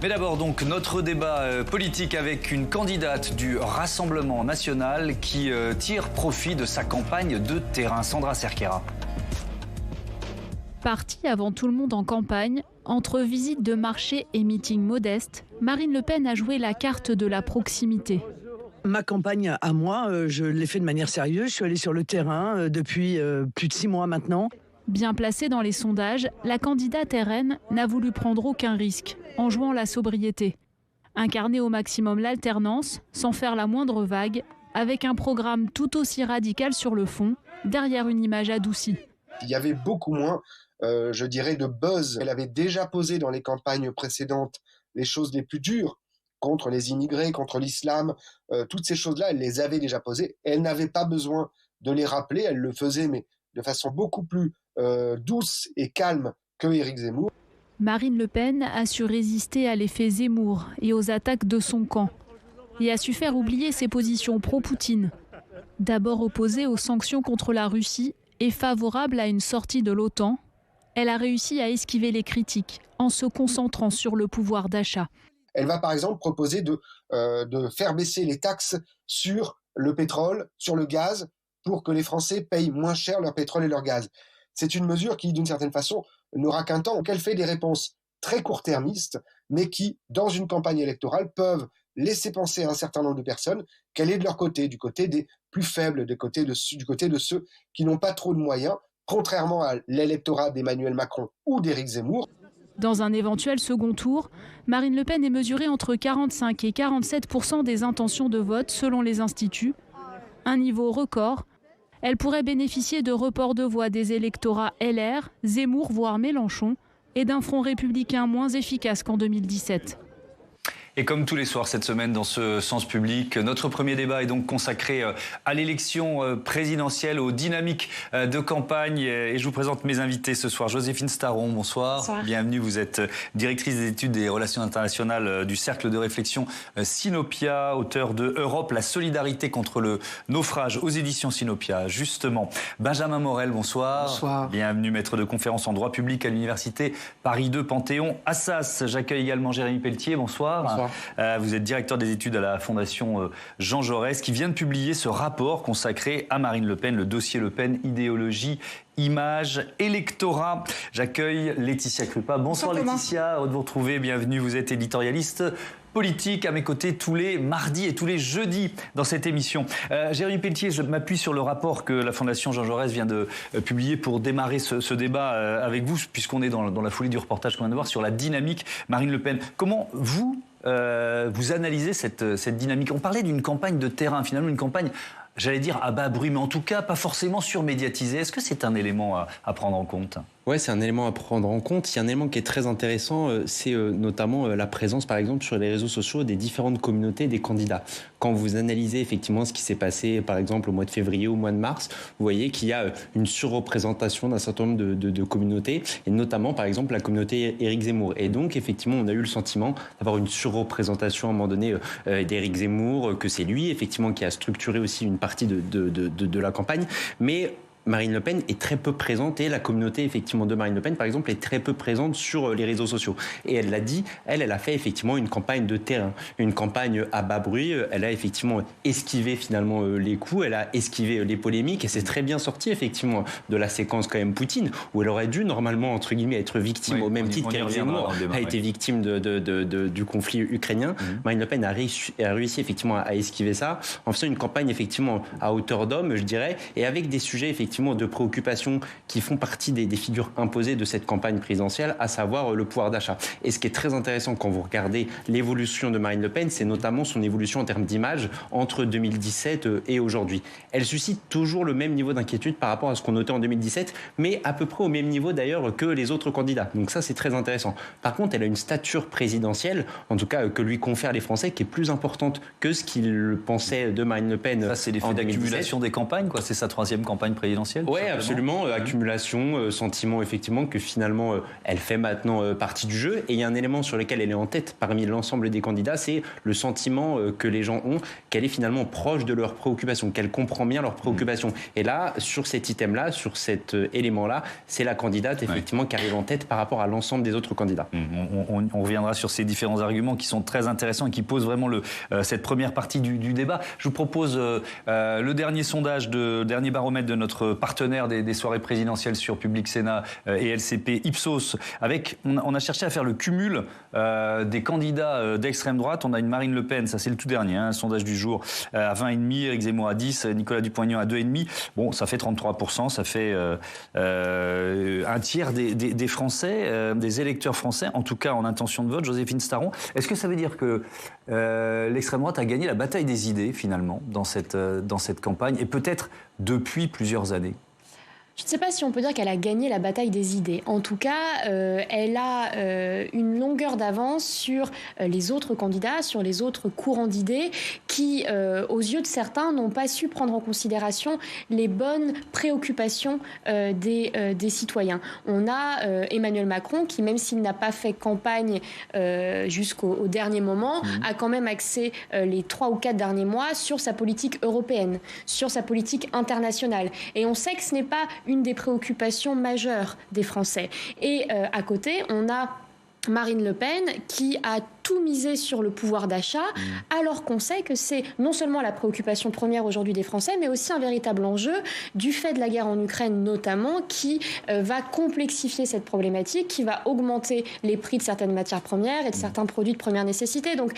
Mais d'abord donc notre débat politique avec une candidate du Rassemblement national qui tire profit de sa campagne de terrain. Sandra Cerquera. Partie avant tout le monde en campagne, entre visites de marché et meetings modestes, Marine Le Pen a joué la carte de la proximité. Ma campagne à moi, je l'ai fait de manière sérieuse. Je suis allée sur le terrain depuis plus de 6 mois maintenant. Bien placée dans les sondages, la candidate RN n'a voulu prendre aucun risque en jouant la sobriété. Incarner au maximum l'alternance, sans faire la moindre vague, avec un programme tout aussi radical sur le fond, derrière une image adoucie. Il y avait beaucoup moins, je dirais, de buzz. Elle avait déjà posé dans les campagnes précédentes les choses les plus dures contre les immigrés, contre l'islam. Toutes ces choses-là, elle les avait déjà posées. Elle n'avait pas besoin de les rappeler. Elle le faisait, mais de façon beaucoup plus douce et calme que Éric Zemmour. Marine Le Pen a su résister à l'effet Zemmour et aux attaques de son camp. Et a su faire oublier ses positions pro-Poutine. D'abord opposée aux sanctions contre la Russie et favorable à une sortie de l'OTAN, elle a réussi à esquiver les critiques en se concentrant sur le pouvoir d'achat. Elle va par exemple proposer de faire baisser les taxes sur le pétrole, sur le gaz, pour que les Français payent moins cher leur pétrole et leur gaz. C'est une mesure qui, d'une certaine façon, n'aura qu'un temps, qu'elle fait des réponses très court-termistes, mais qui, dans une campagne électorale, peuvent laisser penser à un certain nombre de personnes qu'elle est de leur côté, du côté des plus faibles, du côté de ceux qui n'ont pas trop de moyens, contrairement à l'électorat d'Emmanuel Macron ou d'Éric Zemmour. Dans un éventuel second tour, Marine Le Pen est mesurée entre 45 et 47% des intentions de vote selon les instituts. Un niveau record. Elle pourrait bénéficier de reports de voix des électorats LR, Zemmour, voire Mélenchon, et d'un front républicain moins efficace qu'en 2017. Et comme tous les soirs cette semaine dans ce Sens Public, notre premier débat est donc consacré à l'élection présidentielle, aux dynamiques de campagne. Et je vous présente mes invités ce soir. Joséphine Staron, bonsoir. Bonsoir. Bienvenue, vous êtes directrice des études des relations internationales du Cercle de réflexion Sinopia, auteur de Europe, la solidarité contre le naufrage aux éditions Sinopia. Justement, Benjamin Morel, bonsoir. Bonsoir. Bienvenue, maître de conférence en droit public à l'université Paris 2 Panthéon-Assas. J'accueille également Jérémy Pelletier, bonsoir. Bonsoir. Vous êtes directeur des études à la Fondation Jean Jaurès qui vient de publier ce rapport consacré à Marine Le Pen, le dossier Le Pen, idéologie, image, électorat. J'accueille Laetitia Krupa. Bonsoir Laetitia, heureux de vous retrouver, bienvenue. Vous êtes éditorialiste politique à mes côtés tous les mardis et tous les jeudis dans cette émission. Jérémy Pelletier, je m'appuie sur le rapport que la Fondation Jean Jaurès vient de publier pour démarrer ce débat avec vous, puisqu'on est dans la foulée du reportage qu'on vient de voir sur la dynamique Marine Le Pen. Comment vous analysez cette dynamique? On parlait d'une campagne de terrain, finalement une campagne, j'allais dire à bas bruit, mais en tout cas pas forcément surmédiatisée. Est-ce que c'est un élément à prendre en compte ? Ouais, c'est un élément à prendre en compte. Il y a un élément qui est très intéressant, c'est notamment la présence, par exemple, sur les réseaux sociaux des différentes communautés des candidats. Quand vous analysez effectivement ce qui s'est passé, par exemple, au mois de février ou au mois de mars, vous voyez qu'il y a une surreprésentation d'un certain nombre de communautés, et notamment, par exemple, la communauté Éric Zemmour. Et donc, effectivement, on a eu le sentiment d'avoir une surreprésentation à un moment donné d'Éric Zemmour, que c'est lui, effectivement, qui a structuré aussi une partie de la campagne. Mais Marine Le Pen est très peu présente et la communauté effectivement de Marine Le Pen par exemple est très peu présente sur les réseaux sociaux. Et elle l'a dit, elle a fait effectivement une campagne de terrain, une campagne à bas bruit. Elle a effectivement esquivé finalement les coups, elle a esquivé les polémiques et c'est très bien sorti effectivement de la séquence quand même Poutine où elle aurait dû normalement entre guillemets être victime au même titre qu'Éric Zemmour a été victime du conflit ukrainien. Marine Le Pen a réussi effectivement à esquiver ça en faisant une campagne effectivement à hauteur d'homme, je dirais, et avec des sujets effectivement de préoccupations qui font partie des figures imposées de cette campagne présidentielle, à savoir le pouvoir d'achat. Et ce qui est très intéressant quand vous regardez l'évolution de Marine Le Pen, c'est notamment son évolution en termes d'image entre 2017 et aujourd'hui. Elle suscite toujours le même niveau d'inquiétude par rapport à ce qu'on notait en 2017, mais à peu près au même niveau d'ailleurs que les autres candidats. Donc ça, c'est très intéressant. Par contre, elle a une stature présidentielle, en tout cas que lui confèrent les Français, qui est plus importante que ce qu'ils pensaient de Marine Le Pen. Ça, c'est l'effet d'accumulation des campagnes, quoi. C'est sa troisième campagne présidentielle. présidentielle? Oui, absolument. Accumulation, sentiment effectivement que finalement elle fait maintenant partie du jeu. Et il y a un élément sur lequel elle est en tête parmi l'ensemble des candidats, c'est le sentiment que les gens ont qu'elle est finalement proche de leurs préoccupations, qu'elle comprend bien leurs préoccupations. Et là, sur cet item-là, sur cet élément-là, c'est la candidate effectivement qui arrive en tête par rapport à l'ensemble des autres candidats. On reviendra sur ces différents arguments qui sont très intéressants et qui posent vraiment cette première partie du débat. Je vous propose le dernier sondage, dernier baromètre de notre partenaire des soirées présidentielles sur Public Sénat et LCP, Ipsos. On a cherché à faire le cumul des candidats d'extrême droite. On a une Marine Le Pen, ça c'est le tout dernier, sondage du jour, à 20,5, Éric Zemmour à 10, Nicolas Dupont-Aignan à 2,5. Bon, ça fait 33%, ça fait un tiers des Français, des électeurs français, en tout cas en intention de vote. Joséphine Staron, est-ce que ça veut dire que l'extrême droite a gagné la bataille des idées finalement dans cette campagne et peut-être depuis plusieurs années? Je ne sais pas si on peut dire qu'elle a gagné la bataille des idées. En tout cas, elle a une longueur d'avance sur les autres candidats, sur les autres courants d'idées qui, aux yeux de certains, n'ont pas su prendre en considération les bonnes préoccupations des citoyens. On a Emmanuel Macron qui, même s'il n'a pas fait campagne jusqu'au dernier moment, a quand même axé les 3 ou 4 derniers mois sur sa politique européenne, sur sa politique internationale. Et on sait que ce n'est pas une des préoccupations majeures des Français. Et à côté, on a Marine Le Pen qui a tout misé sur le pouvoir d'achat, alors qu'on sait que c'est non seulement la préoccupation première aujourd'hui des Français, mais aussi un véritable enjeu du fait de la guerre en Ukraine notamment, qui va complexifier cette problématique, qui va augmenter les prix de certaines matières premières et de certains produits de première nécessité. Donc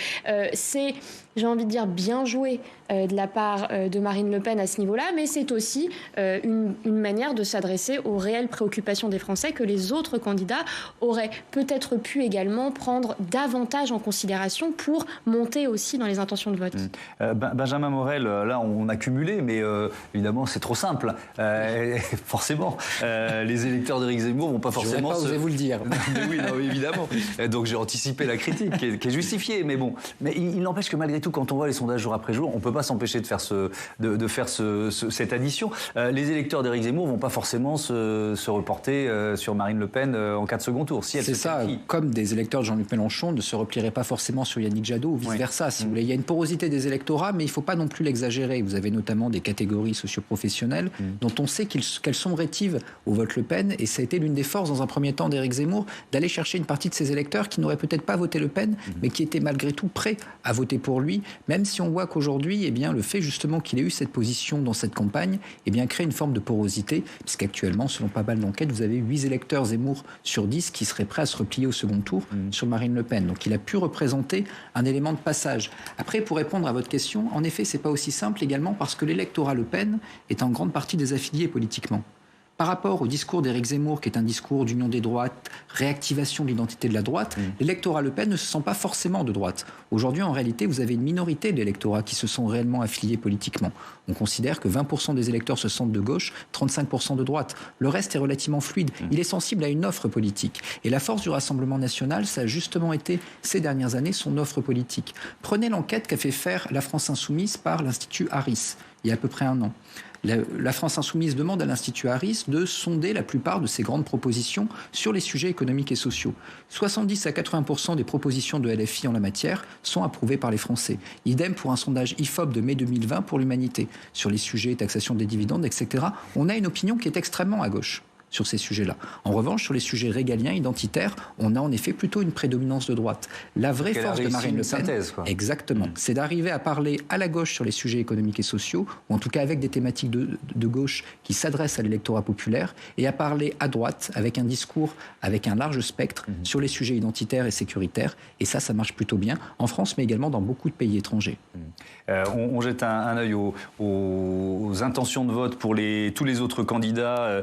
c'est, j'ai envie de dire, bien joué de la part de Marine Le Pen à ce niveau-là, mais c'est aussi une manière de s'adresser aux réelles préoccupations des Français que les autres candidats auraient peut-être pu également prendre davantage en considération pour monter aussi dans les intentions de vote. Benjamin Morel, là on a cumulé, mais évidemment c'est trop simple. Forcément, les électeurs d'Éric Zemmour vont pas forcément... Je n'aurais pas osé vous le dire. Oui, non, évidemment. Donc j'ai anticipé la critique, qui est justifiée, mais bon. Mais il n'empêche que malgré tout, quand on voit les sondages jour après jour, on peut pas s'empêcher de faire cette addition. Les électeurs d'Éric Zemmour vont pas forcément se reporter sur Marine Le Pen en cas de second tour. Si c'est ça, comme des électeurs de Jean-Luc Mélenchon ne se replieraient pas forcément sur Yannick Jadot ou vice-versa. Si vous voulez. Il y a une porosité des électorats, mais il ne faut pas non plus l'exagérer. Vous avez notamment des catégories socioprofessionnelles dont on sait qu'elles sont rétives au vote Le Pen, et ça a été l'une des forces dans un premier temps d'Éric Zemmour d'aller chercher une partie de ces électeurs qui n'auraient peut-être pas voté Le Pen, mais qui étaient malgré tout prêts à voter pour lui, même si on voit qu'aujourd'hui, eh bien, le fait justement qu'il ait eu cette position dans cette campagne, eh bien, crée une forme de porosité, puisqu'actuellement, selon pas mal d'enquêtes, vous avez 8 électeurs Zemmour sur 10 qui seraient prêts à se replier au second tour sur Marine Le Pen. Donc il a pu représenter un élément de passage. Après, pour répondre à votre question, en effet, c'est pas aussi simple également parce que l'électorat Le Pen est en grande partie désaffilié politiquement. Par rapport au discours d'Éric Zemmour, qui est un discours d'union des droites, réactivation de l'identité de la droite, l'électorat Le Pen ne se sent pas forcément de droite. Aujourd'hui, en réalité, vous avez une minorité de l'électorat qui se sont réellement affiliés politiquement. On considère que 20% des électeurs se sentent de gauche, 35% de droite. Le reste est relativement fluide. Il est sensible à une offre politique. Et la force du Rassemblement national, ça a justement été, ces dernières années, son offre politique. Prenez l'enquête qu'a fait faire la France Insoumise par l'Institut Harris, il y a à peu près un an. La France Insoumise demande à l'Institut Harris de sonder la plupart de ses grandes propositions sur les sujets économiques et sociaux. 70 à 80% des propositions de LFI en la matière sont approuvées par les Français. Idem pour un sondage IFOP de mai 2020 pour l'Humanité. Sur les sujets taxation des dividendes, etc., on a une opinion qui est extrêmement à gauche sur ces sujets-là. En revanche, sur les sujets régaliens, identitaires, on a en effet plutôt une prédominance de droite. La vraie force de Marine Le Pen, exactement, c'est d'arriver à parler à la gauche sur les sujets économiques et sociaux, ou en tout cas avec des thématiques de gauche qui s'adressent à l'électorat populaire, et à parler à droite avec un discours, avec un large spectre sur les sujets identitaires et sécuritaires. Et ça marche plutôt bien en France, mais également dans beaucoup de pays étrangers. On jette un œil aux intentions de vote pour tous les autres candidats.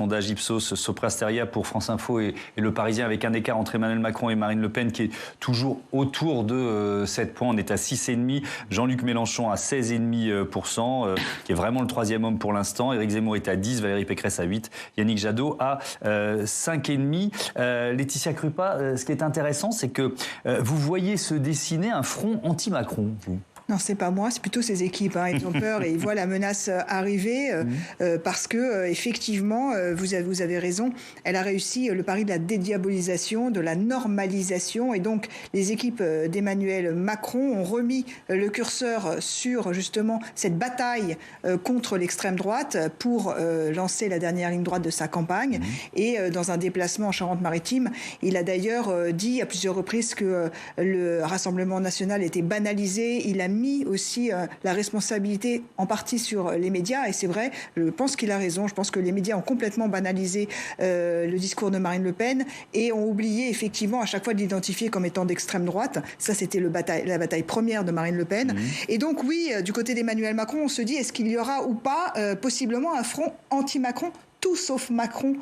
Sondage Ipsos, Soprasteria pour France Info et Le Parisien, avec un écart entre Emmanuel Macron et Marine Le Pen qui est toujours autour de 7 points. On est à 6,5. Jean-Luc Mélenchon à 16,5%, qui est vraiment le troisième homme pour l'instant. Éric Zemmour est à 10, Valérie Pécresse à 8, Yannick Jadot à 5,5. Laetitia Krupa, ce qui est intéressant, c'est que vous voyez se dessiner un front anti-Macron, vous. Non, c'est pas moi, c'est plutôt ces équipes. Ils ont peur et ils voient la menace arriver parce que effectivement, vous avez raison. Elle a réussi le pari de la dédiabolisation, de la normalisation, et donc les équipes d'Emmanuel Macron ont remis le curseur sur justement cette bataille contre l'extrême droite pour lancer la dernière ligne droite de sa campagne. Et dans un déplacement en Charente-Maritime, il a d'ailleurs dit à plusieurs reprises que le Rassemblement national était banalisé. Il a mis aussi la responsabilité en partie sur les médias, et c'est vrai, je pense qu'il a raison. Je pense que les médias ont complètement banalisé le discours de Marine Le Pen et ont oublié effectivement à chaque fois de l'identifier comme étant d'extrême droite. Ça, c'était la bataille première de Marine Le Pen. Et donc oui, du côté d'Emmanuel Macron, on se dit, est-ce qu'il y aura ou pas possiblement un front anti-Macron, tout sauf Macron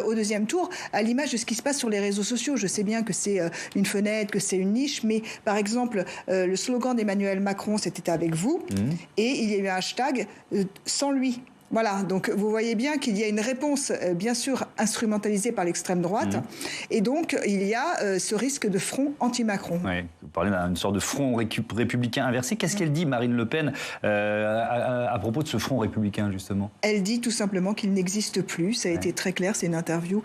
au deuxième tour, à l'image de ce qui se passe sur les réseaux sociaux. Je sais bien que c'est une fenêtre, que c'est une niche, mais par exemple, le slogan d'Emmanuel Macron, c'était « avec vous », et il y a eu un hashtag « sans lui ». Voilà, donc vous voyez bien qu'il y a une réponse, bien sûr, instrumentalisée par l'extrême droite, et donc il y a ce risque de front anti-Macron. Oui, vous parlez d'une sorte de front républicain inversé. Qu'est-ce qu'elle dit, Marine Le Pen, à propos de ce front républicain, justement ? Elle dit tout simplement qu'il n'existe plus. Ça a été très clair, c'est une interview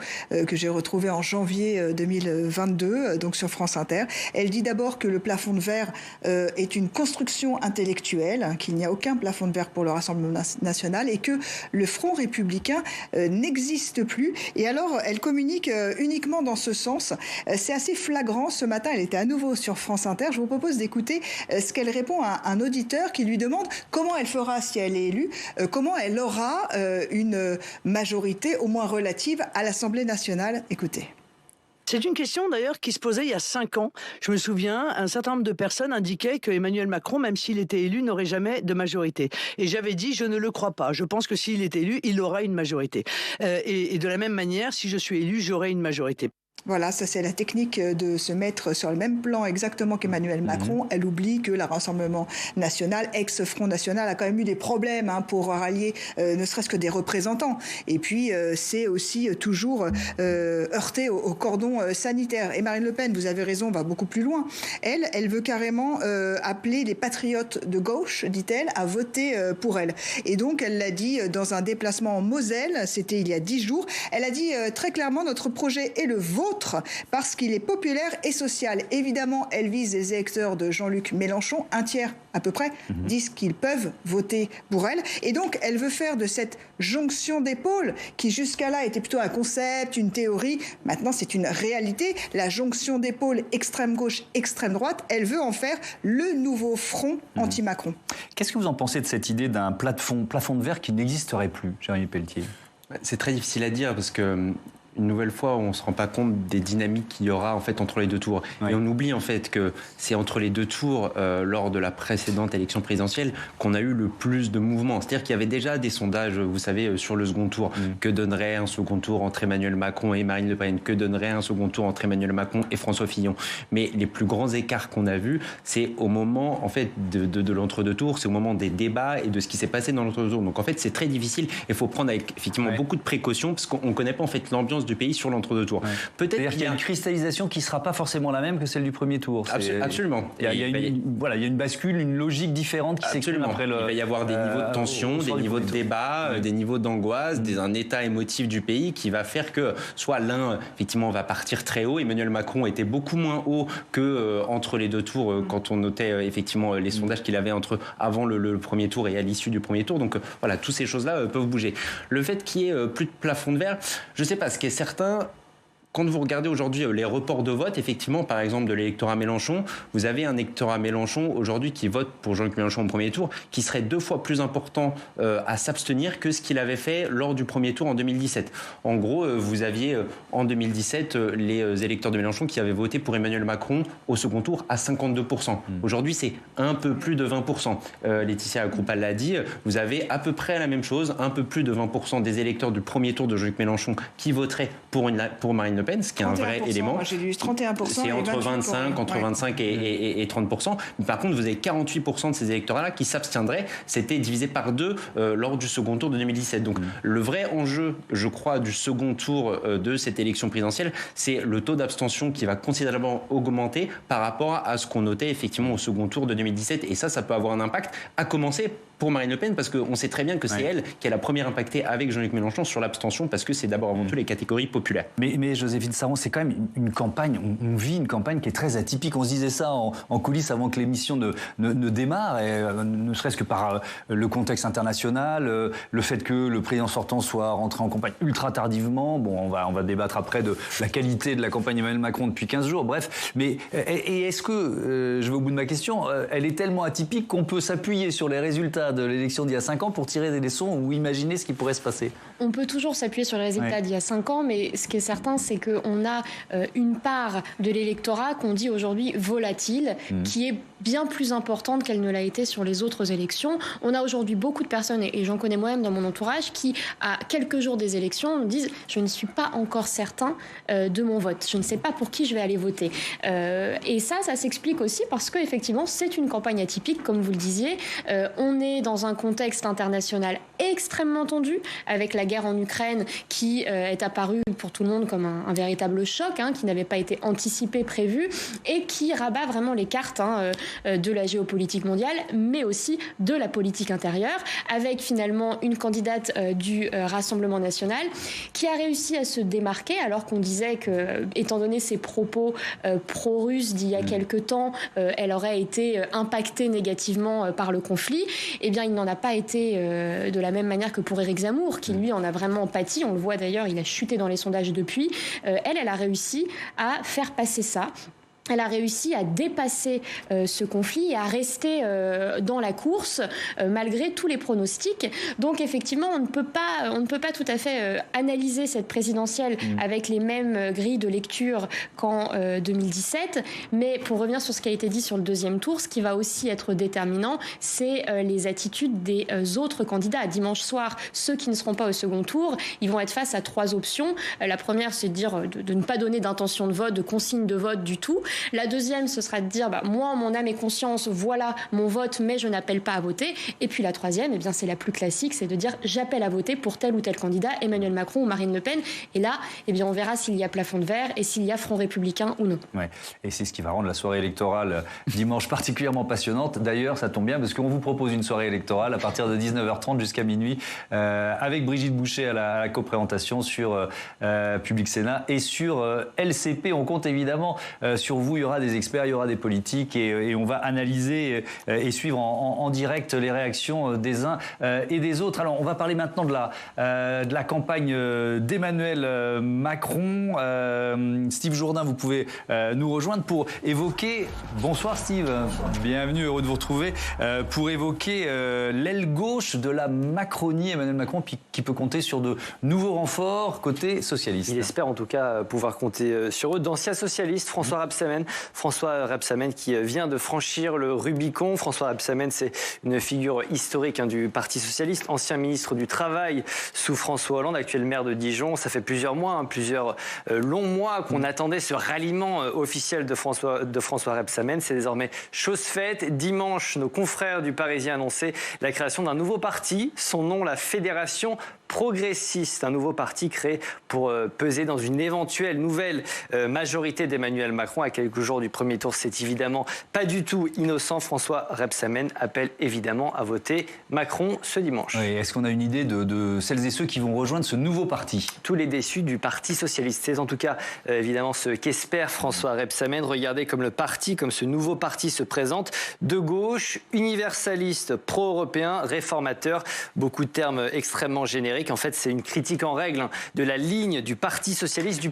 que j'ai retrouvée en janvier 2022, donc sur France Inter. Elle dit d'abord que le plafond de verre est une construction intellectuelle, qu'il n'y a aucun plafond de verre pour le Rassemblement national, et que le Front républicain n'existe plus. Et alors, elle communique uniquement dans ce sens. C'est assez flagrant. Ce matin, elle était à nouveau sur France Inter. Je vous propose d'écouter ce qu'elle répond à un auditeur qui lui demande comment elle fera si elle est élue, comment elle aura une majorité, au moins relative, à l'Assemblée nationale. Écoutez. C'est une question d'ailleurs qui se posait il y a 5 ans. Je me souviens, un certain nombre de personnes indiquaient que Emmanuel Macron, même s'il était élu, n'aurait jamais de majorité. Et j'avais dit, je ne le crois pas. Je pense que s'il est élu, il aura une majorité. Et de la même manière, si je suis élu, j'aurai une majorité. Voilà, ça c'est la technique de se mettre sur le même plan exactement qu'Emmanuel Macron. Elle oublie que le Rassemblement national, ex-Front national, a quand même eu des problèmes pour rallier ne serait-ce que des représentants. Et puis c'est aussi toujours heurté au cordon sanitaire. Et Marine Le Pen, vous avez raison, va beaucoup plus loin. Elle veut carrément appeler les patriotes de gauche, dit-elle, à voter pour elle. Et donc elle l'a dit dans un déplacement en Moselle, c'était il y a 10 jours. Elle a dit très clairement, notre projet est le vôtre, parce qu'il est populaire et social. Évidemment, elle vise les électeurs de Jean-Luc Mélenchon. Un tiers, à peu près, disent qu'ils peuvent voter pour elle. Et donc, elle veut faire de cette jonction d'épaules, qui jusqu'à là était plutôt un concept, une théorie, maintenant c'est une réalité, la jonction d'épaules extrême-gauche, extrême-droite, elle veut en faire le nouveau front anti-Macron. Qu'est-ce que vous en pensez de cette idée d'un plafond de verre qui n'existerait plus, Jérémy Pelletier ? C'est très difficile à dire parce que une nouvelle fois, on ne se rend pas compte des dynamiques qu'il y aura en fait entre les deux tours. Oui. Et on oublie en fait que c'est entre les deux tours, lors de la précédente élection présidentielle, qu'on a eu le plus de mouvements. C'est-à-dire qu'il y avait déjà des sondages, vous savez, sur le second tour. Que donnerait un second tour entre Emmanuel Macron et Marine Le Pen ? Que donnerait un second tour entre Emmanuel Macron et François Fillon ? Mais les plus grands écarts qu'on a vus, c'est au moment en fait de l'entre-deux tours, c'est au moment des débats et de ce qui s'est passé dans l'entre-deux tours. Donc en fait, c'est très difficile. Il faut prendre avec effectivement beaucoup de précautions parce qu'on ne connaît pas en fait l'ambiance du pays sur l'entre-deux tours. Peut-être qu'il y a une cristallisation qui ne sera pas forcément la même que celle du premier tour. Absolument. Il y a une bascule, une logique différente qui s'exprime après le... Il va y avoir des niveaux de tension, des niveaux de débat, des niveaux d'angoisse, un état émotif du pays qui va faire que soit l'un, effectivement, va partir très haut. Emmanuel Macron était beaucoup moins haut que entre les deux tours quand on notait effectivement les sondages qu'il avait avant le premier tour et à l'issue du premier tour. Donc voilà, toutes ces choses-là peuvent bouger. Le fait qu'il y ait plus de plafond de verre, je ne sais pas, ce qui est certain, quand vous regardez aujourd'hui les reports de vote, effectivement, par exemple de l'électorat Mélenchon, vous avez un électorat Mélenchon aujourd'hui qui vote pour Jean-Luc Mélenchon au premier tour, qui serait 2 fois plus important à s'abstenir que ce qu'il avait fait lors du premier tour en 2017. En gros, vous aviez en 2017 les électeurs de Mélenchon qui avaient voté pour Emmanuel Macron au second tour à 52%. Aujourd'hui, c'est un peu plus de 20%. Laetitia Kruppal l'a dit, vous avez à peu près la même chose, un peu plus de 20% des électeurs du premier tour de Jean-Luc Mélenchon qui voteraient pour Marine Le Le Pen, ce qui est un vrai élément. J'ai lu 31%. C'est entre 25 et 30%. Mais par contre, vous avez 48% de ces électorats-là qui s'abstiendraient. C'était divisé par 2 lors du second tour de 2017. Donc le vrai enjeu, je crois, du second tour de cette élection présidentielle, c'est le taux d'abstention qui va considérablement augmenter par rapport à ce qu'on notait effectivement au second tour de 2017. Et ça peut avoir un impact, à commencer pour Marine Le Pen, parce qu'on sait très bien que c'est elle qui est la première impactée avec Jean-Luc Mélenchon sur l'abstention, parce que c'est d'abord avant tout les catégories populaires. Mais Joséphine Saron, c'est quand même une campagne, on vit une campagne qui est très atypique. On se disait ça en coulisses avant que l'émission ne démarre, et, ne serait-ce que par le contexte international, le fait que le président sortant soit rentré en campagne ultra tardivement. Bon, on va débattre après de la qualité de la campagne Emmanuel Macron depuis 15 jours, bref. Mais est-ce que, je vais au bout de ma question, elle est tellement atypique qu'on peut s'appuyer sur les résultats de l'élection d'il y a 5 ans pour tirer des leçons ou imaginer ce qui pourrait se passer? On peut toujours s'appuyer sur les résultats d'il y a 5 ans, mais ce qui est certain, c'est qu'on a une part de l'électorat qu'on dit aujourd'hui volatile, qui est bien plus importante qu'elle ne l'a été sur les autres élections. On a aujourd'hui beaucoup de personnes, et j'en connais moi-même dans mon entourage, qui, à quelques jours des élections, me disent « je ne suis pas encore certain de mon vote, je ne sais pas pour qui je vais aller voter ». Et ça s'explique aussi parce qu'effectivement, c'est une campagne atypique, comme vous le disiez. On est dans un contexte international extrêmement tendu, avec la guerre en Ukraine qui est apparue pour tout le monde comme un véritable choc, qui n'avait pas été anticipé, prévu, et qui rabat vraiment les cartes de la géopolitique mondiale, mais aussi de la politique intérieure, avec finalement une candidate du Rassemblement national qui a réussi à se démarquer, alors qu'on disait que, étant donné ses propos pro-russes d'il y a quelque temps, elle aurait été impactée négativement par le conflit. Eh bien, il n'en a pas été de la même manière que pour Éric Zemmour, qui lui en a vraiment pâti. On le voit d'ailleurs, il a chuté dans les sondages depuis. Elle a réussi à faire passer ça. Elle a réussi à dépasser ce conflit et à rester dans la course malgré tous les pronostics. Donc effectivement, on ne peut pas tout à fait analyser cette présidentielle avec les mêmes grilles de lecture qu'en 2017. Mais pour revenir sur ce qui a été dit sur le deuxième tour, ce qui va aussi être déterminant, c'est les attitudes des autres candidats. Dimanche soir, ceux qui ne seront pas au second tour, ils vont être face à 3 options. La première, c'est de dire de ne pas donner d'intention de vote, de consigne de vote du tout. La deuxième, ce sera de dire moi, mon âme et conscience, voilà mon vote, mais je n'appelle pas à voter. Et puis la troisième, eh bien, c'est la plus classique, c'est de dire j'appelle à voter pour tel ou tel candidat, Emmanuel Macron ou Marine Le Pen. Et là, eh bien, on verra s'il y a plafond de verre et s'il y a Front républicain ou non. Ouais. Et c'est ce qui va rendre la soirée électorale dimanche particulièrement passionnante. D'ailleurs, ça tombe bien parce qu'on vous propose une soirée électorale à partir de 19h30 jusqu'à minuit avec Brigitte Boucher à la coprésentation sur Public Sénat et sur LCP. On compte évidemment sur vous. Il y aura des experts, il y aura des politiques et on va analyser et suivre en direct les réactions des uns et des autres. Alors, on va parler maintenant de la campagne d'Emmanuel Macron. Steve Jourdain, vous pouvez nous rejoindre pour évoquer... Bonsoir Steve, bienvenue, heureux de vous retrouver. Pour évoquer l'aile gauche de la Macronie, Emmanuel Macron, qui peut compter sur de nouveaux renforts côté socialiste. Il espère en tout cas pouvoir compter sur eux. D'anciens socialistes, François Rebsamen qui vient de franchir le Rubicon. François Rebsamen, c'est une figure historique du Parti socialiste, ancien ministre du Travail sous François Hollande, actuel maire de Dijon. Ça fait plusieurs mois, plusieurs longs mois qu'on attendait ce ralliement officiel de François Rebsamen. C'est désormais chose faite. Dimanche, nos confrères du Parisien annonçaient la création d'un nouveau parti. Son nom, la Fédération progressiste, un nouveau parti créé pour peser dans une éventuelle nouvelle majorité d'Emmanuel Macron à quelques jours du premier tour. C'est évidemment pas du tout innocent. François Rebsamen appelle évidemment à voter Macron ce dimanche. Oui, est-ce qu'on a une idée de celles et ceux qui vont rejoindre ce nouveau parti? Tous les déçus du Parti socialiste. C'est en tout cas évidemment ce qu'espère François Rebsamen. Regardez comme le parti, comme ce nouveau parti se présente. De gauche, universaliste, pro-européen, réformateur. Beaucoup de termes extrêmement génériques. En fait, c'est une critique en règle de la ligne du Parti socialiste,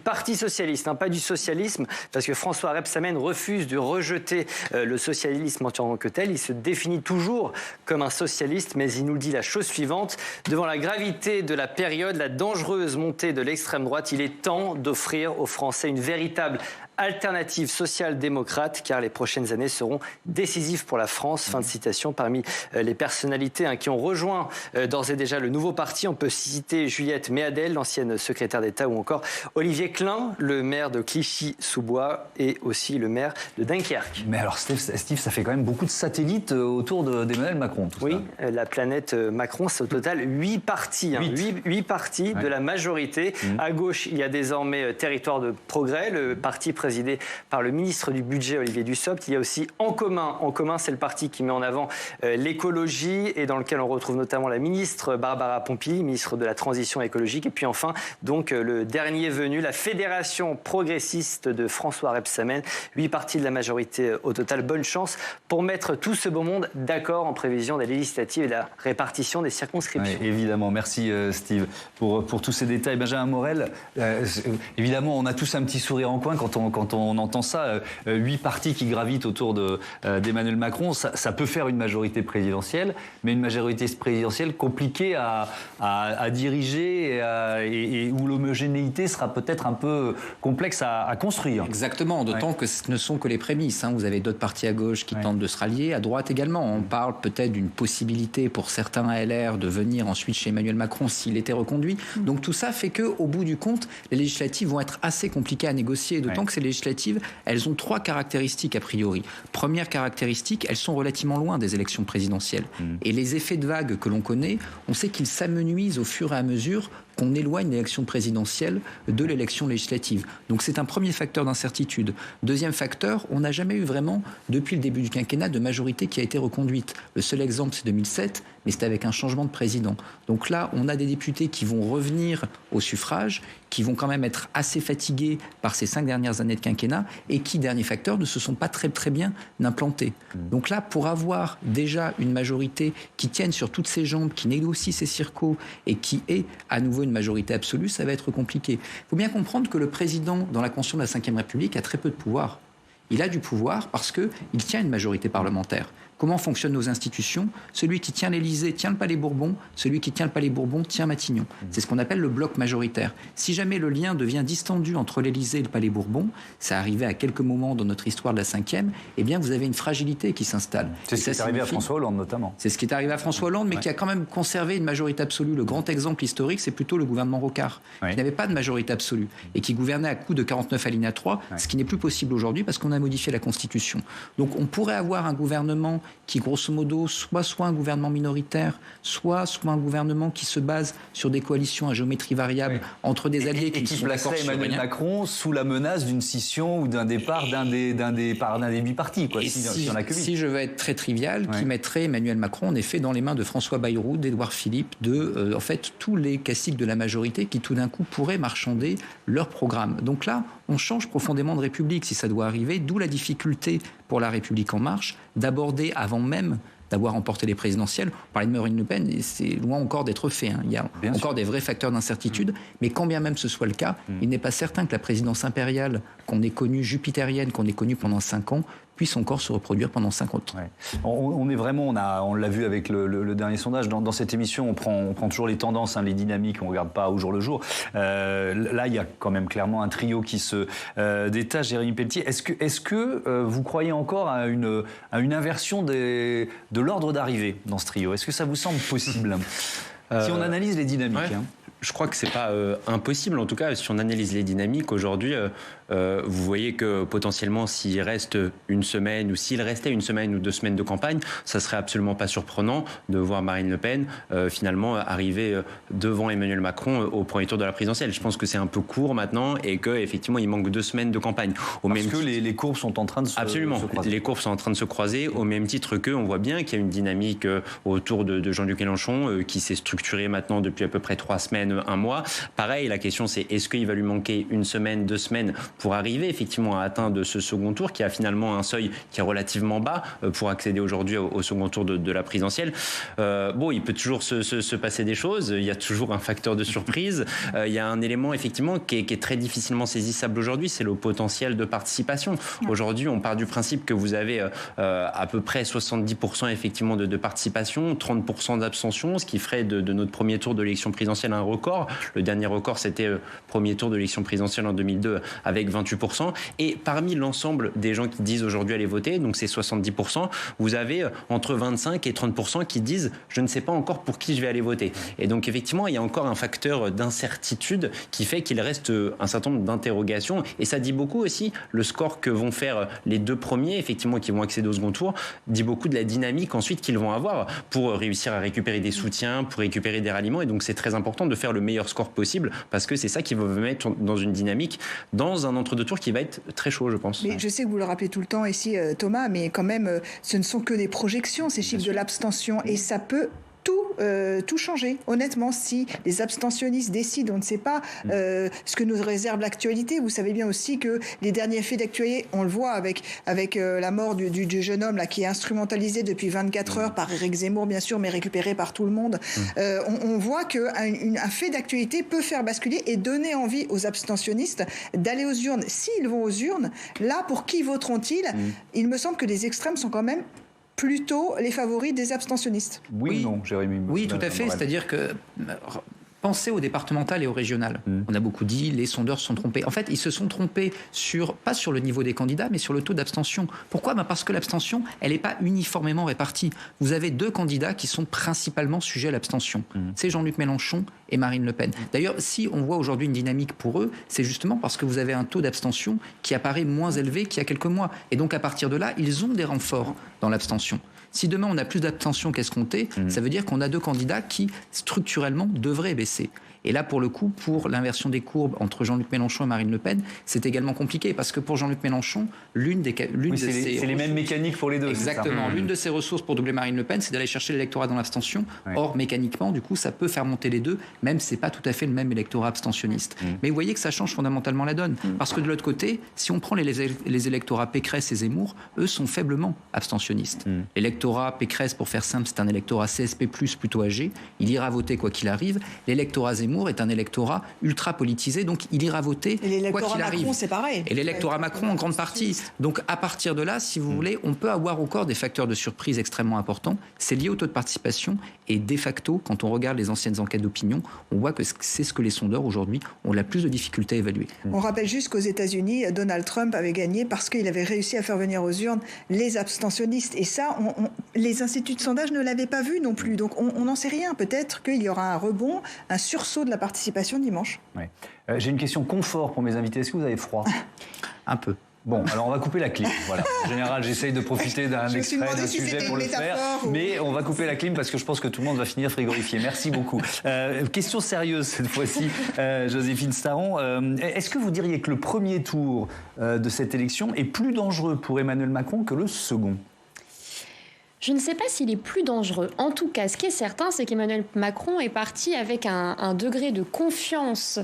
pas du socialisme, parce que François Rebsamen refuse de rejeter le socialisme en tant que tel. Il se définit toujours comme un socialiste, mais il nous dit la chose suivante. Devant la gravité de la période, la dangereuse montée de l'extrême droite, il est temps d'offrir aux Français une véritable alternative social-démocrate, car les prochaines années seront décisives pour la France. Fin de citation. Parmi les personnalités qui ont rejoint d'ores et déjà le nouveau parti, on peut citer Juliette Méadel, l'ancienne secrétaire d'État, ou encore Olivier Klein, le maire de Clichy-sous-Bois et aussi le maire de Dunkerque. Mais alors Steve, ça fait quand même beaucoup de satellites autour d'Emmanuel Macron. Oui, la planète Macron, c'est au total 8 partis. 8 partis de la majorité. À gauche, il y a désormais Territoire de Progrès, le parti présidé par le ministre du Budget, Olivier Dussopt. Il y a aussi En Commun. En Commun, c'est le parti qui met en avant l'écologie et dans lequel on retrouve notamment la ministre Barbara Pompili, ministre de la Transition écologique. Et puis enfin, donc, le dernier venu, la Fédération progressiste de François Rebsamen. 8 partis de la majorité au total. Bonne chance pour mettre tout ce beau monde d'accord en prévision des législatives et de la répartition des circonscriptions. Oui, évidemment. Merci Steve pour tous ces détails. Benjamin Morel, évidemment, on a tous un petit sourire en coin quand on entend ça. 8 partis qui gravitent autour d'Emmanuel Macron, ça peut faire une majorité présidentielle, mais une majorité présidentielle compliquée à diriger et où l'homogénéité sera peut-être un peu complexe à construire. Exactement, d'autant que ce ne sont que les prémices. Vous avez d'autres partis à gauche qui tentent de se rallier, à droite également. On parle peut-être d'une possibilité pour certains LR de venir ensuite chez Emmanuel Macron s'il était reconduit. Donc tout ça fait qu'au bout du compte, les législatives vont être assez compliquées à négocier, d'autant que ces législatives, elles ont 3 caractéristiques a priori. Première caractéristique, elles sont relativement loin des élections présidentielles. Et les effets de vague que l'on connaît, on sait qu'ils s'amenuisent au fur et à mesure qu'on éloigne l'élection présidentielle de l'élection législative. Donc c'est un premier facteur d'incertitude. Deuxième facteur, on n'a jamais eu vraiment, depuis le début du quinquennat, de majorité qui a été reconduite. Le seul exemple, c'est 2007, mais c'est avec un changement de président. Donc là, on a des députés qui vont revenir au suffrage, qui vont quand même être assez fatigués par ces 5 dernières années de quinquennat et qui, dernier facteur, ne se sont pas très bien implantés. Donc là, pour avoir déjà une majorité qui tienne sur toutes ses jambes, qui négocie ses circos et qui est à nouveau une majorité absolue, ça va être compliqué. Il faut bien comprendre que le président, dans la Constitution de la Ve République, a très peu de pouvoir. Il a du pouvoir parce qu'il tient une majorité parlementaire. Comment fonctionnent nos institutions? Celui qui tient l'Élysée tient le Palais Bourbon, celui qui tient le Palais Bourbon tient Matignon. C'est ce qu'on appelle le bloc majoritaire. Si jamais le lien devient distendu entre l'Élysée et le Palais Bourbon, ça arrivait à quelques moments dans notre histoire de la Ve, eh bien vous avez une fragilité qui s'installe. C'est ce qui est arrivé à François Hollande notamment. C'est ce qui est arrivé à François Hollande, mais qui a quand même conservé une majorité absolue. Le grand exemple historique, c'est plutôt le gouvernement Rocard, qui n'avait pas de majorité absolue et qui gouvernait à coup de 49 alinéa 3, ce qui n'est plus possible aujourd'hui parce qu'on a modifié la Constitution. Donc on pourrait avoir un gouvernement qui, grosso modo, soit un gouvernement minoritaire, soit un gouvernement qui se base sur des coalitions à géométrie variable entre des alliés qui sont d'accord sur Emmanuel Macron sous la menace d'une scission ou d'un départ d'un des 8 partis. Quoi, si je veux être très trivial, qui mettrait Emmanuel Macron, en effet, dans les mains de François Bayrou, d'Édouard Philippe, en fait, tous les caciques de la majorité qui, tout d'un coup, pourraient marchander leur programme. Donc là, on change profondément de République si ça doit arriver, d'où la difficulté pour La République En Marche d'aborder avant même d'avoir remporté les présidentielles. On parlait de Marine Le Pen, et c'est loin encore d'être fait. Il y a encore des vrais facteurs d'incertitude, mais quand bien même ce soit le cas, il n'est pas certain que la présidence impériale qu'on ait connue, jupitérienne, qu'on ait connue pendant 5 ans, puisse encore se reproduire pendant 5 autres. On est vraiment, on l'a vu avec le dernier sondage, dans cette émission, on prend toujours les tendances, les dynamiques, on ne regarde pas au jour le jour. Là, il y a quand même clairement un trio qui se détache. Jérémy Pelletier, est-ce que vous croyez encore à une inversion de l'ordre d'arrivée dans ce trio? Est-ce que ça vous semble possible si on analyse les dynamiques? Je crois que c'est pas impossible. En tout cas, si on analyse les dynamiques aujourd'hui, vous voyez que potentiellement, s'il reste une semaine ou s'il restait une semaine ou 2 semaines de campagne, ça serait absolument pas surprenant de voir Marine Le Pen finalement arriver devant Emmanuel Macron au premier tour de la présidentielle. Je pense que c'est un peu court maintenant et que effectivement, il manque 2 semaines de campagne. Parce que les courbes sont en train de se croiser. Les courbes sont en train de se croiser au même titre qu'on voit bien qu'il y a une dynamique autour de Jean-Luc Mélenchon qui s'est structurée maintenant depuis à peu près 3 semaines, 1 mois. Pareil, la question c'est est-ce qu'il va lui manquer 1 semaine, 2 semaines pour arriver effectivement à atteindre ce second tour qui a finalement un seuil qui est relativement bas pour accéder aujourd'hui au second tour de la présidentielle. Il peut toujours se passer des choses, il y a toujours un facteur de surprise, il y a un élément effectivement qui est très difficilement saisissable aujourd'hui, c'est le potentiel de participation. Aujourd'hui, on part du principe que vous avez à peu près 70% effectivement de participation, 30% d'abstention, ce qui ferait de notre premier tour de l'élection présidentielle un record. Le dernier record, c'était premier tour de l'élection présidentielle en 2002 avec 28%. Et parmi l'ensemble des gens qui disent aujourd'hui aller voter, donc c'est 70%, vous avez entre 25 et 30% qui disent je ne sais pas encore pour qui je vais aller voter. Et donc effectivement, il y a encore un facteur d'incertitude qui fait qu'il reste un certain nombre d'interrogations. Et ça dit beaucoup aussi, le score que vont faire les deux premiers, effectivement, qui vont accéder au second tour, dit beaucoup de la dynamique ensuite qu'ils vont avoir pour réussir à récupérer des soutiens, pour récupérer des ralliements. Et donc c'est très important de faire le meilleur score possible parce que c'est ça qui va vous mettre dans une dynamique, dans un entre-deux tours qui va être très chaud, je pense. Mais je sais que vous le rappelez tout le temps ici, Thomas, mais quand même, ce ne sont que des projections, ces chiffres de l'abstention, et ça peut tout changer. Honnêtement, si les abstentionnistes décident, on ne sait pas ce que nous réserve l'actualité. Vous savez bien aussi que les derniers faits d'actualité, on le voit avec la mort du jeune homme là, qui est instrumentalisé depuis 24 heures par Éric Zemmour, bien sûr, mais récupéré par tout le monde. On voit qu'un fait d'actualité peut faire basculer et donner envie aux abstentionnistes d'aller aux urnes. S'ils vont aux urnes, là, pour qui voteront-ils ? Il me semble que les extrêmes sont quand même plutôt les favoris des abstentionnistes. Oui ou non, Jérémy? Oui, tout à fait. C'est-à-dire que pensez aux départementales et aux régionales. On a beaucoup dit, les sondeurs se sont trompés. En fait, ils se sont trompés pas sur le niveau des candidats, mais sur le taux d'abstention. Pourquoi ? Parce que l'abstention, elle n'est pas uniformément répartie. Vous avez deux candidats qui sont principalement sujets à l'abstention. C'est Jean-Luc Mélenchon et Marine Le Pen. D'ailleurs, si on voit aujourd'hui une dynamique pour eux, c'est justement parce que vous avez un taux d'abstention qui apparaît moins élevé qu'il y a quelques mois. Et donc, à partir de là, ils ont des renforts dans l'abstention. Si demain on a plus d'abstention qu'escompté, ça veut dire qu'on a deux candidats qui, structurellement, devraient baisser. Et là, pour le coup, pour l'inversion des courbes entre Jean-Luc Mélenchon et Marine Le Pen, c'est également compliqué parce que pour Jean-Luc Mélenchon, c'est les mêmes mécaniques pour les deux. Exactement. L'une de ses ressources pour doubler Marine Le Pen, c'est d'aller chercher l'électorat dans l'abstention. Ouais. Or, mécaniquement, du coup, ça peut faire monter les deux, même si c'est pas tout à fait le même électorat abstentionniste. Mais vous voyez que ça change fondamentalement la donne. Parce que de l'autre côté, si on prend les électorats Pécresse et Zemmour, eux sont faiblement abstentionnistes. L'électorat Pécresse, pour faire simple, c'est un électorat CSP+, plutôt âgé. Il ira voter quoi qu'il arrive. L'électorat Zemmour est un électorat ultra politisé, donc il ira voter quoi qu'il arrive. Macron, c'est pareil. Et l'électorat Macron en grande partie. Donc à partir de là, si vous voulez, on peut avoir encore des facteurs de surprise extrêmement importants. C'est lié au taux de participation et de facto, quand on regarde les anciennes enquêtes d'opinion, on voit que c'est ce que les sondeurs aujourd'hui ont la plus de difficultés à évaluer. On rappelle juste qu'aux États-Unis, Donald Trump avait gagné parce qu'il avait réussi à faire venir aux urnes les abstentionnistes. Et ça, les instituts de sondage ne l'avaient pas vu non plus. Donc on n'en sait rien. Peut-être qu'il y aura un rebond, un sursaut de la participation dimanche. Ouais. J'ai une question confort pour mes invités. Est-ce que vous avez froid ? Un peu. Bon, alors on va couper la clim. Voilà. En général, j'essaye de profiter d'un extrait, d'un sujet pour le faire. Mais on va couper la clim parce que je pense que tout le monde va finir frigorifié. Merci beaucoup. Question sérieuse cette fois-ci, Joséphine Staron. Est-ce que vous diriez que le premier tour de cette élection est plus dangereux pour Emmanuel Macron que le second ? Je ne sais pas s'il est plus dangereux. En tout cas, ce qui est certain, c'est qu'Emmanuel Macron est parti avec un degré de confiance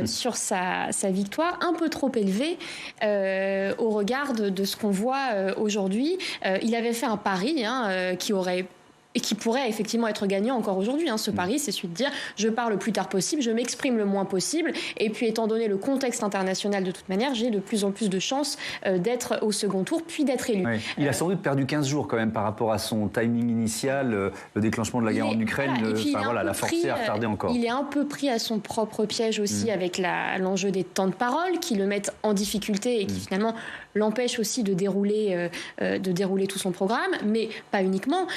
sur sa victoire un peu trop élevé au regard de ce qu'on voit aujourd'hui. Il avait fait un pari qui pourrait effectivement être gagnant encore aujourd'hui. Ce pari, c'est celui de dire je pars le plus tard possible, je m'exprime le moins possible, et puis étant donné le contexte international de toute manière, j'ai de plus en plus de chances d'être au second tour, puis d'être élu. Oui. Il a sans doute perdu 15 jours quand même par rapport à son timing initial, le déclenchement de la guerre en Ukraine, la forcer à retarder encore. Il est un peu pris à son propre piège aussi avec l'enjeu des temps de parole qui le mettent en difficulté et qui finalement l'empêche aussi de dérouler tout son programme, mais pas uniquement.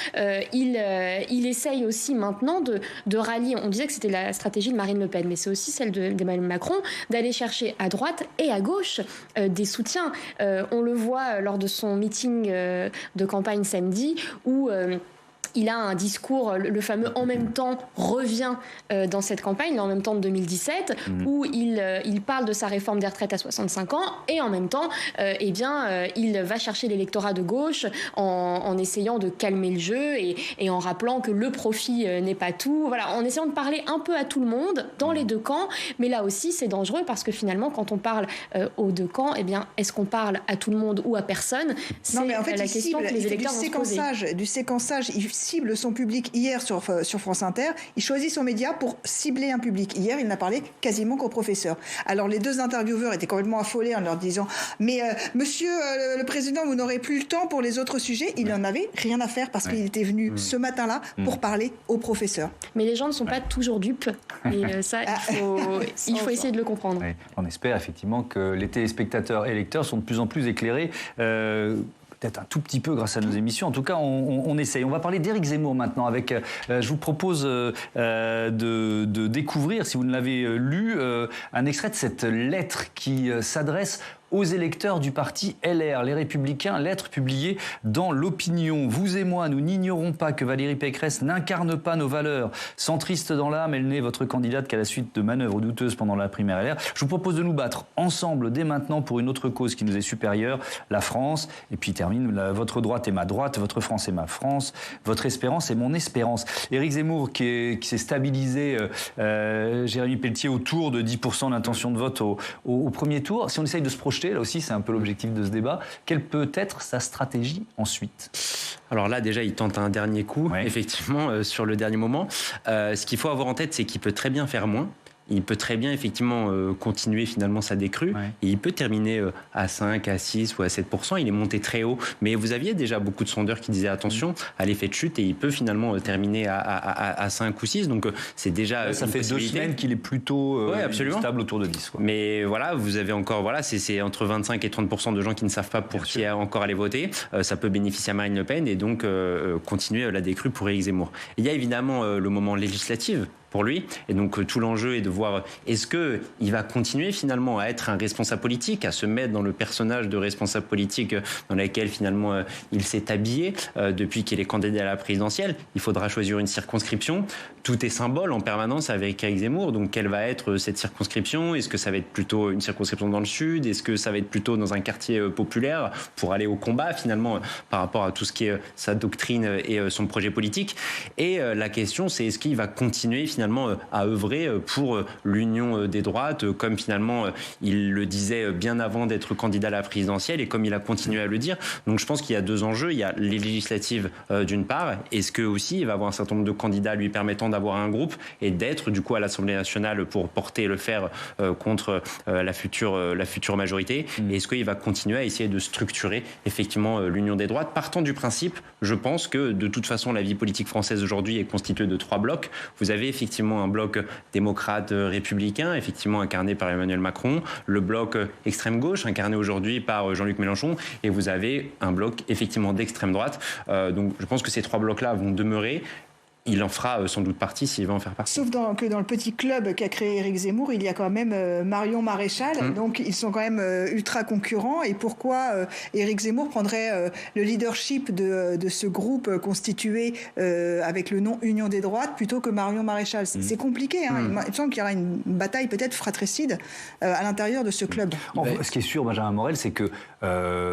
Il essaye aussi maintenant de rallier, on disait que c'était la stratégie de Marine Le Pen, mais c'est aussi celle d'Emmanuel Macron, d'aller chercher à droite et à gauche des soutiens. On le voit lors de son meeting de campagne samedi où il a un discours, le fameux « en même temps » revient dans cette campagne, en même temps de 2017, où il parle de sa réforme des retraites à 65 ans et en même temps, il va chercher l'électorat de gauche en essayant de calmer le jeu et en rappelant que le profit n'est pas tout. Voilà, en essayant de parler un peu à tout le monde dans les deux camps, mais là aussi c'est dangereux parce que finalement quand on parle aux deux camps, est-ce qu'on parle à tout le monde ou à personne ? C'est non, mais en fait, la question que les électeurs vont se poser. Du séquençage, cible son public hier sur France Inter. Il choisit son média pour cibler un public. Hier, il n'a parlé quasiment qu'aux professeurs. Alors, les deux intervieweurs étaient complètement affolés en leur disant « Mais monsieur le président, vous n'aurez plus le temps pour les autres sujets ». Il n'en avait rien à faire parce qu'il était venu ce matin-là pour parler aux professeurs. Mais les gens ne sont pas toujours dupes. Et ça, il faut essayer de le comprendre. Oui. On espère effectivement que les téléspectateurs et lecteurs sont de plus en plus éclairés. Peut-être un tout petit peu grâce à nos émissions. En tout cas, on essaye. On va parler d'Éric Zemmour maintenant. Je vous propose de découvrir, si vous ne l'avez lu, un extrait de cette lettre qui s'adresse aux électeurs du parti LR, les Républicains, lettre publiée dans l'Opinion. Vous et moi, nous n'ignorons pas que Valérie Pécresse n'incarne pas nos valeurs. Centriste dans l'âme, elle n'est votre candidate qu'à la suite de manœuvres douteuses pendant la primaire LR. Je vous propose de nous battre ensemble dès maintenant pour une autre cause qui nous est supérieure, la France. Et puis termine, votre droite est ma droite, votre France est ma France, votre espérance est mon espérance. Éric Zemmour qui s'est stabilisé, Jérémy Pelletier, autour de 10% d'intention de vote au premier tour. Si on essaye de se projeter, là aussi, c'est un peu l'objectif de ce débat. Quelle peut être sa stratégie ensuite ? Alors là, déjà, il tente un dernier coup, effectivement, sur le dernier moment. Ce qu'il faut avoir en tête, c'est qu'il peut très bien faire moins. Il peut très bien effectivement continuer finalement sa décrue et il peut terminer à 5, à 6 ou à 7%. Il est monté très haut. Mais vous aviez déjà beaucoup de sondeurs qui disaient attention à l'effet de chute et il peut finalement terminer à 5 ou 6. Donc c'est déjà là, ça fait 2 semaines qu'il est plutôt stable autour de 10. Quoi. Mais voilà, vous avez encore, c'est entre 25 et 30% de gens qui ne savent pas pour qui encore aller voter. Ça peut bénéficier à Marine Le Pen et donc continuer la décrue pour Éric Zemmour. Il y a évidemment le moment législatif pour lui. Et donc tout l'enjeu est de voir est-ce qu'il va continuer finalement à être un responsable politique, à se mettre dans le personnage de responsable politique dans lequel finalement il s'est habillé depuis qu'il est candidat à la présidentielle. Il faudra choisir une circonscription. Tout est symbole en permanence avec Éric Zemmour. Donc quelle va être cette circonscription ? Est-ce que ça va être plutôt une circonscription dans le sud ? Est-ce que ça va être plutôt dans un quartier populaire pour aller au combat finalement par rapport à tout ce qui est sa doctrine et son projet politique ? Et la question c'est est-ce qu'il va continuer finalement à œuvrer pour l'union des droites, comme finalement il le disait bien avant d'être candidat à la présidentielle et comme il a continué à le dire. Donc je pense qu'il y a 2 enjeux. Il y a les législatives d'une part. Est-ce que aussi il va avoir un certain nombre de candidats lui permettant d'avoir un groupe et d'être du coup à l'Assemblée nationale pour porter le fer contre la future majorité. Et est-ce qu'il va continuer à essayer de structurer effectivement l'union des droites, partant du principe, je pense que de toute façon la vie politique française aujourd'hui est constituée de 3 blocs. Vous avez effectivement un bloc démocrate républicain, effectivement incarné par Emmanuel Macron, le bloc extrême gauche incarné aujourd'hui par Jean-Luc Mélenchon, et vous avez un bloc effectivement d'extrême droite. Donc je pense que ces 3 blocs-là vont demeurer. Il en fera sans doute partie s'il va en faire partie. Sauf que dans le petit club qu'a créé Éric Zemmour, il y a quand même Marion Maréchal. Donc ils sont quand même ultra concurrents. Et pourquoi Éric Zemmour prendrait le leadership de ce groupe constitué avec le nom Union des droites plutôt que Marion Maréchal ? C'est compliqué. Hein. Il me semble qu'il y aura une bataille peut-être fratricide à l'intérieur de ce club. Ce qui est sûr, Benjamin Morel, c'est que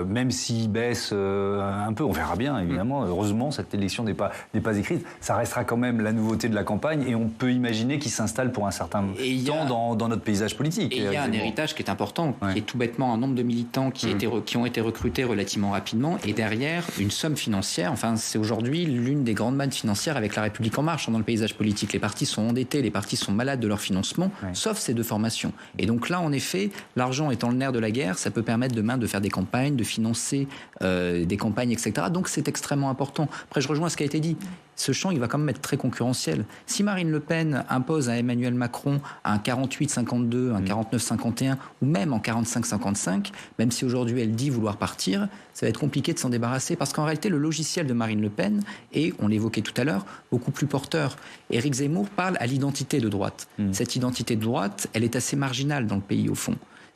même s'il baisse un peu, on verra bien évidemment. Heureusement, cette élection n'est pas écrite. Ça restera quand même la nouveauté de la campagne et on peut imaginer qu'il s'installe pour un certain temps dans notre paysage politique. Et il y a un héritage qui est important, qui est tout bêtement un nombre de militants qui ont été recrutés relativement rapidement et derrière une somme financière. Enfin, c'est aujourd'hui l'une des grandes mannes financières avec La République En Marche dans le paysage politique. Les partis sont endettés, les partis sont malades de leur financement, sauf ces 2 formations. Et donc là, en effet, l'argent étant le nerf de la guerre, ça peut permettre demain de faire des campagnes, de financer des campagnes, etc. Donc c'est extrêmement important. Après, je rejoins ce qui a été dit. Ce champ, il va quand même être très concurrentiel. Si Marine Le Pen impose à Emmanuel Macron un 48-52, un 49-51 ou même en 45-55, même si aujourd'hui elle dit vouloir partir, ça va être compliqué de s'en débarrasser parce qu'en réalité, le logiciel de Marine Le Pen est, on l'évoquait tout à l'heure, beaucoup plus porteur. Éric Zemmour parle à l'identité de droite. Cette identité de droite, elle est assez marginale dans le pays au fond.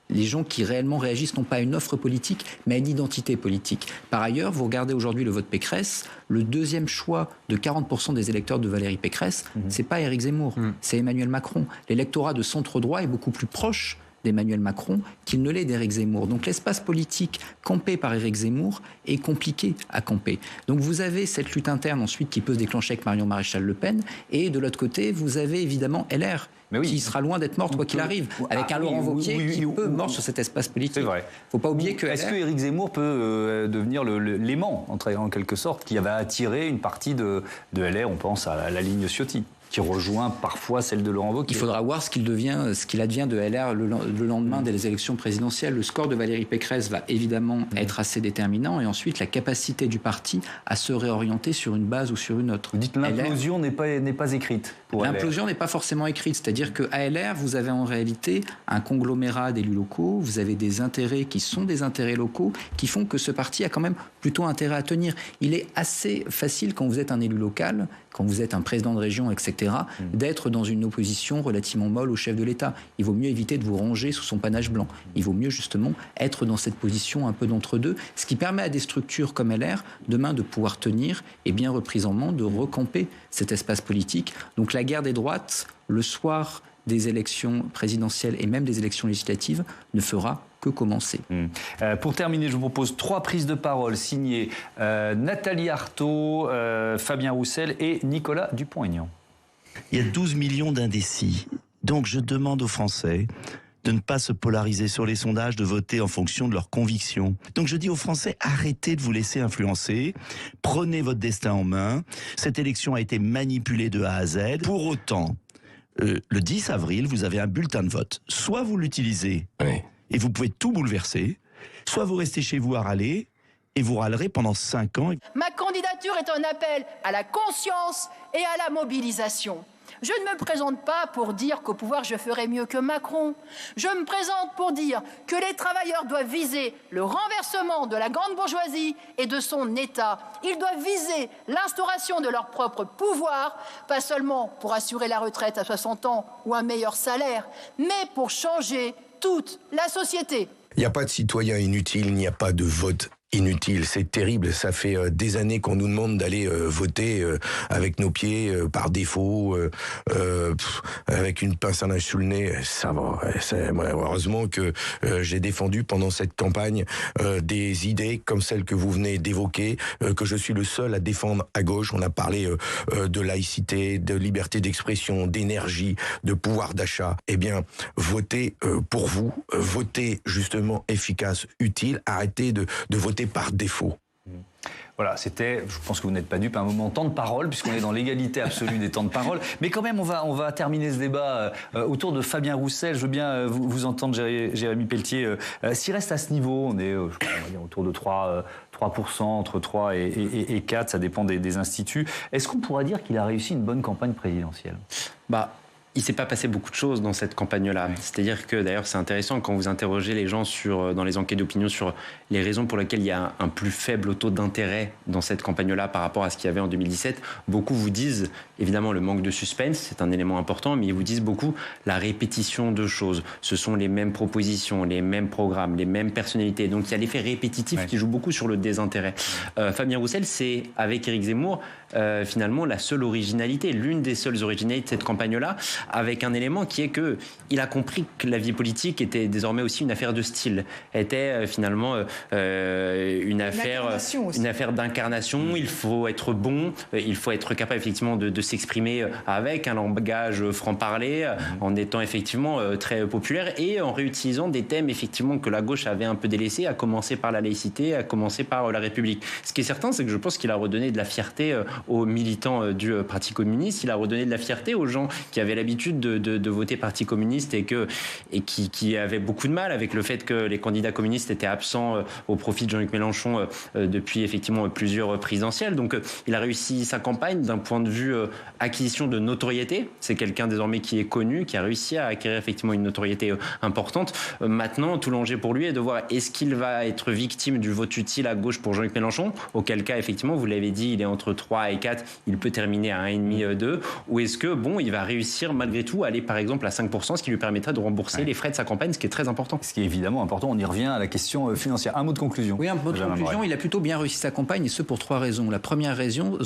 Les gens qui réellement réagissent non pas à une offre politique, mais à une identité politique. Par ailleurs, vous regardez aujourd'hui le vote Pécresse, le 2e choix de 40% des électeurs de Valérie Pécresse, c'est pas Éric Zemmour, c'est Emmanuel Macron. L'électorat de centre-droit est beaucoup plus proche d'Emmanuel Macron qu'il ne l'est d'Éric Zemmour. Donc l'espace politique campé par Éric Zemmour est compliqué à camper. Donc vous avez cette lutte interne ensuite qui peut se déclencher avec Marion Maréchal Le Pen, et de l'autre côté, vous avez évidemment LR, qui sera loin d'être morte quoi qu'il arrive, avec un Laurent Wauquiez qui peut mort sur cet espace politique. C'est vrai. Il ne faut pas oublier que... Est-ce que Éric Zemmour peut devenir l'aimant, en quelque sorte, qui avait attiré une partie de LR, on pense à la ligne Ciotti, qui rejoint parfois celle de Laurent Wauquiez. Il faudra voir ce qu'il advient de LR le lendemain des élections présidentielles. Le score de Valérie Pécresse va évidemment être assez déterminant, et ensuite la capacité du parti à se réorienter sur une base ou sur une autre. Vous dites l'implosion n'est pas écrite pour LR. L'implosion n'est pas forcément écrite, c'est-à-dire qu'à LR, vous avez en réalité un conglomérat d'élus locaux, vous avez des intérêts qui sont des intérêts locaux, qui font que ce parti a quand même plutôt intérêt à tenir. Il est assez facile, quand vous êtes un élu local, quand vous êtes un président de région, etc., d'être dans une opposition relativement molle au chef de l'État. Il vaut mieux éviter de vous ranger sous son panache blanc. Il vaut mieux justement être dans cette position un peu d'entre-deux, ce qui permet à des structures comme LR, demain, de pouvoir tenir, et bien reprise en main, de recamper cet espace politique. Donc la guerre des droites, le soir des élections présidentielles et même des élections législatives, ne fera que commencer. Pour terminer, je vous propose 3 prises de parole signées Nathalie Arthaud, Fabien Roussel et Nicolas Dupont-Aignan. Il y a 12 millions d'indécis. Donc je demande aux Français de ne pas se polariser sur les sondages, de voter en fonction de leurs convictions. Donc je dis aux Français, arrêtez de vous laisser influencer, prenez votre destin en main. Cette élection a été manipulée de A à Z. Pour autant, le 10 avril, vous avez un bulletin de vote. Soit vous l'utilisez, et vous pouvez tout bouleverser, soit vous restez chez vous à râler, et vous râlerez pendant 5 ans. Ma candidature est un appel à la conscience et à la mobilisation. Je ne me présente pas pour dire qu'au pouvoir je ferai mieux que Macron. Je me présente pour dire que les travailleurs doivent viser le renversement de la grande bourgeoisie et de son État. Ils doivent viser l'instauration de leur propre pouvoir, pas seulement pour assurer la retraite à 60 ans ou un meilleur salaire, mais pour changer toute la société. Il n'y a pas de citoyen inutile, il n'y a pas de vote inutile. C'est terrible. Ça fait des années qu'on nous demande d'aller voter avec nos pieds, par défaut, avec une pince à linge sous le nez. Ça va. Heureusement que j'ai défendu pendant cette campagne des idées comme celles que vous venez d'évoquer, que je suis le seul à défendre à gauche. On a parlé de laïcité, de liberté d'expression, d'énergie, de pouvoir d'achat. Eh bien, votez pour vous, votez justement efficace, utile. Arrêtez de voter par défaut. Voilà, c'était, je pense que vous n'êtes pas dupe, un moment temps de parole, puisqu'on est dans l'égalité absolue des temps de parole. Mais quand même, on va terminer ce débat autour de Fabien Roussel. Je veux bien vous entendre, Jérémy Pelletier. S'il reste à ce niveau, on est on va dire, autour de 3%, entre 3 et 4, ça dépend des instituts. Est-ce qu'on pourra dire qu'il a réussi une bonne campagne présidentielle ? Il ne s'est pas passé beaucoup de choses dans cette campagne-là. C'est-à-dire que, d'ailleurs, c'est intéressant quand vous interrogez les gens dans les enquêtes d'opinion sur les raisons pour lesquelles il y a un plus faible taux d'intérêt dans cette campagne-là par rapport à ce qu'il y avait en 2017. Beaucoup vous disent, évidemment, le manque de suspense, c'est un élément important, mais ils vous disent beaucoup la répétition de choses. Ce sont les mêmes propositions, les mêmes programmes, les mêmes personnalités. Donc, il y a l'effet répétitif qui joue beaucoup sur le désintérêt. Fabien Roussel, c'est, avec Éric Zemmour, finalement, la seule originalité, l'une des seules originalités de cette campagne-là, avec un élément qui est que il a compris que la vie politique était désormais aussi une affaire de style, était finalement une affaire d'incarnation. Il faut être bon, il faut être capable effectivement de s'exprimer avec un langage franc-parler, en étant effectivement très populaire et en réutilisant des thèmes effectivement que la gauche avait un peu délaissés, à commencer par la laïcité, à commencer par la République. Ce qui est certain, c'est que je pense qu'il a redonné de la fierté aux militants du Parti communiste, il a redonné de la fierté aux gens qui avaient l'habitude de voter Parti communiste et qui avaient beaucoup de mal avec le fait que les candidats communistes étaient absents au profit de Jean-Luc Mélenchon depuis effectivement plusieurs présidentielles. Donc il a réussi sa campagne d'un point de vue acquisition de notoriété. C'est quelqu'un désormais qui est connu, qui a réussi à acquérir effectivement une notoriété importante. Maintenant, tout l'enjeu pour lui est de voir est-ce qu'il va être victime du vote utile à gauche pour Jean-Luc Mélenchon, auquel cas effectivement, vous l'avez dit, il est entre 3 et 4, il peut terminer à 1,5, 2, ou est-ce que il va réussir malgré tout aller par exemple à 5%, ce qui lui permettrait de rembourser les frais de sa campagne, ce qui est très important. Ce qui est évidemment important, on y revient à la question financière. Un mot de conclusion. Oui, un mot de conclusion, il a plutôt bien réussi sa campagne, et ce pour 3 raisons. La première raison,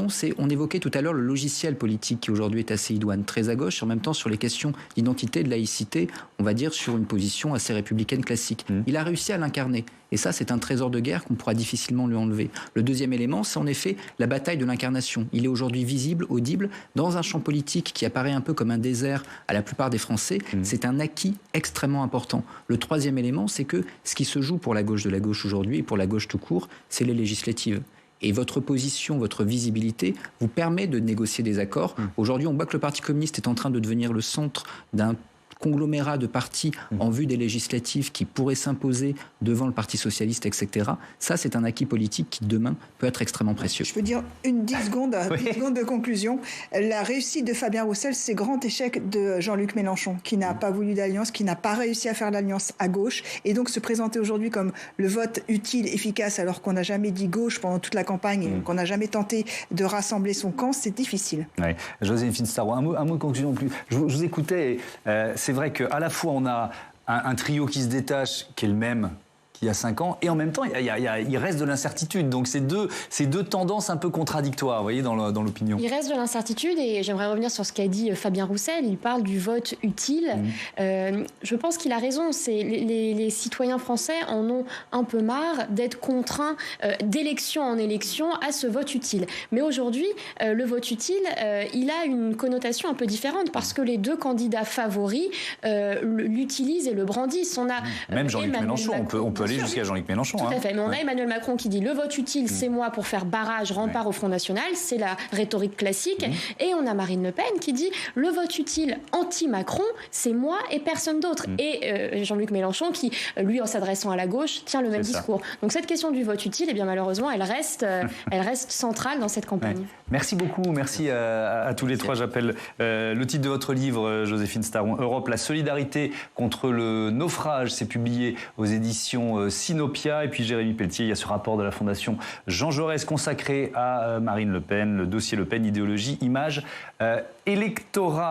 c'est, on évoquait tout à l'heure le logiciel politique qui aujourd'hui est assez idoine, très à gauche, en même temps sur les questions d'identité, de laïcité, on va dire sur une position assez républicaine classique. Il a réussi à l'incarner. Et ça, c'est un trésor de guerre qu'on pourra difficilement lui enlever. Le deuxième élément, c'est en effet la bataille de l'incarnation. Il est aujourd'hui visible, audible, dans un champ politique qui apparaît un peu comme un désert à la plupart des Français. C'est un acquis extrêmement important. Le troisième élément, c'est que ce qui se joue pour la gauche de la gauche aujourd'hui, et pour la gauche tout court, c'est les législatives. Et votre position, votre visibilité vous permet de négocier des accords. Aujourd'hui, on voit que le Parti communiste est en train de devenir le centre d'un conglomérat de partis en vue des législatives qui pourraient s'imposer devant le Parti socialiste, etc. Ça, c'est un acquis politique qui, demain, peut être extrêmement précieux. Je peux dire 10 secondes de conclusion. La réussite de Fabien Roussel, c'est grand échec de Jean-Luc Mélenchon, qui n'a pas voulu d'alliance, qui n'a pas réussi à faire l'alliance à gauche. Et donc, se présenter aujourd'hui comme le vote utile, efficace, alors qu'on n'a jamais dit gauche pendant toute la campagne, et qu'on n'a jamais tenté de rassembler son camp, c'est difficile. Ouais. Joséphine Staron, un mot de conclusion plus. Je vous écoutais, c'est vrai qu'à la fois on a un trio qui se détache, qui est le même qu'il y a 5 ans, et en même temps il reste de l'incertitude. Donc c'est deux tendances un peu contradictoires, vous voyez, dans l'opinion. Il reste de l'incertitude, et j'aimerais revenir sur ce qu'a dit Fabien Roussel. Il parle du vote utile. Je pense qu'il a raison. Les citoyens français en ont un peu marre d'être contraints d'élection en élection à ce vote utile. Mais aujourd'hui, le vote utile, il a une connotation un peu différente, parce que les deux candidats favoris l'utilisent et le brandissent. On a même Jean-Luc Mélenchon, on peut aller jusqu'à Jean-Luc Mélenchon. Tout à fait, mais on a Emmanuel Macron qui dit le vote utile, c'est moi pour faire barrage, rempart au Front National, c'est la rhétorique classique. Et on a Marine Le Pen qui dit le vote utile anti-Macron, c'est moi et personne d'autre. Et Jean-Luc Mélenchon qui, lui, en s'adressant à la gauche, tient le même discours. Donc cette question du vote utile, eh bien malheureusement, elle reste centrale dans cette campagne. Merci beaucoup, merci à tous les trois. J'appelle le titre de votre livre, Joséphine Staron, Europe, la solidarité contre le naufrage. C'est publié aux éditions Sinopia. Et puis Jérémy Pelletier, il y a ce rapport de la Fondation Jean Jaurès consacré à Marine Le Pen, le dossier Le Pen, idéologie, image, électorat.